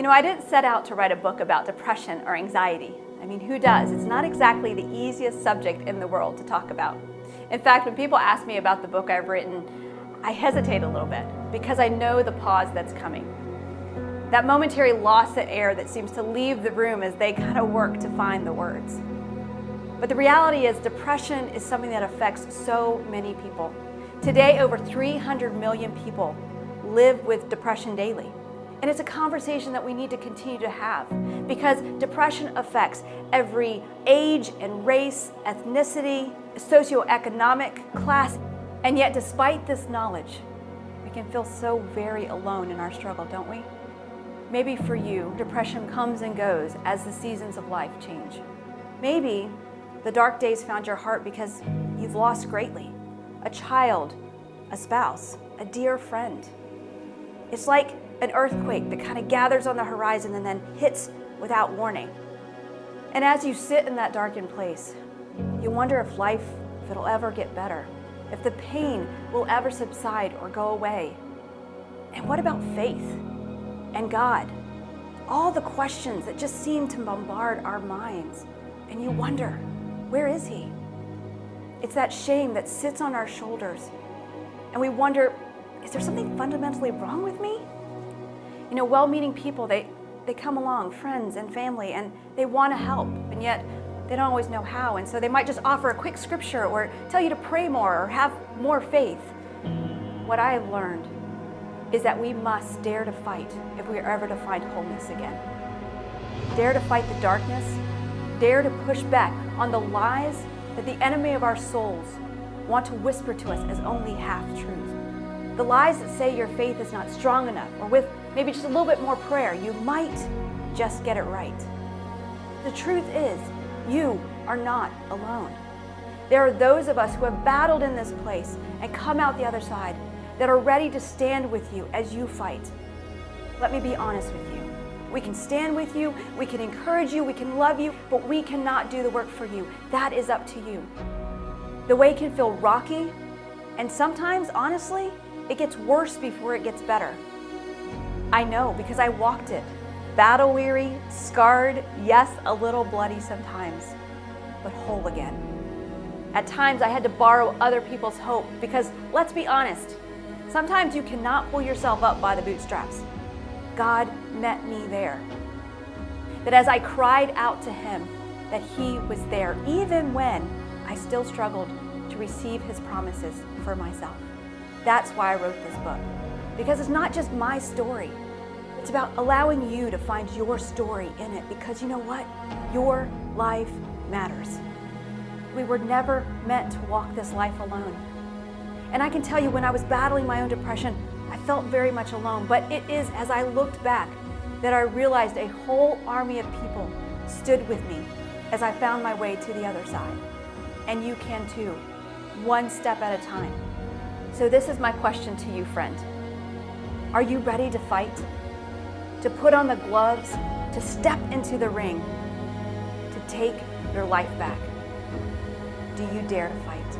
I didn't set out to write a book about depression or anxiety. I mean, who does? It's not exactly the easiest subject in the world to talk about. In fact, when people ask me about the book I've written, I hesitate a little bit because I know the pause that's coming. That momentary loss of air that seems to leave the room as they kind of work to find the words. But the reality is depression is something that affects so many people. Today, over 300 million people live with depression daily. And it's a conversation that we need to continue to have because depression affects every age and race, ethnicity, socioeconomic class. And yet, despite this knowledge, we can feel so very alone in our struggle, don't we? Maybe for you, depression comes and goes as the seasons of life change. Maybe the dark days found your heart because you've lost greatly. A child, a spouse, a dear friend. It's like an earthquake that kind of gathers on the horizon and then hits without warning. And as you sit in that darkened place, you wonder if it'll ever get better, if the pain will ever subside or go away. And what about faith and God? All the questions that just seem to bombard our minds. And you wonder, where is He? It's that shame that sits on our shoulders. And we wonder, is there something fundamentally wrong with me? Well-meaning people, they come along, friends and family, and they want to help, and yet they don't always know how. And so they might just offer a quick scripture or tell you to pray more or have more faith. What I have learned is that we must dare to fight if we are ever to find wholeness again. Dare to fight the darkness. Dare to push back on the lies that the enemy of our souls want to whisper to us as only half-truths. The lies that say your faith is not strong enough, or with maybe just a little bit more prayer, you might just get it right. The truth is, you are not alone. There are those of us who have battled in this place and come out the other side that are ready to stand with you as you fight. Let me be honest with you. We can stand with you, we can encourage you, we can love you, but we cannot do the work for you. That is up to you. The way can feel rocky, and sometimes, honestly, it gets worse before it gets better. I know because I walked it. Battle weary, scarred, yes, a little bloody sometimes, but whole again. At times I had to borrow other people's hope because, let's be honest, sometimes you cannot pull yourself up by the bootstraps. God met me there. That as I cried out to Him, that He was there, even when I still struggled to receive His promises for myself. That's why I wrote this book. Because it's not just my story. It's about allowing you to find your story in it. Because you know what? Your life matters. We were never meant to walk this life alone. And I can tell you, when I was battling my own depression, I felt very much alone. But it is as I looked back that I realized a whole army of people stood with me as I found my way to the other side. And you can too, one step at a time. So this is my question to you, friend. Are you ready to fight? To put on the gloves? To step into the ring? To take your life back? Do you dare to fight?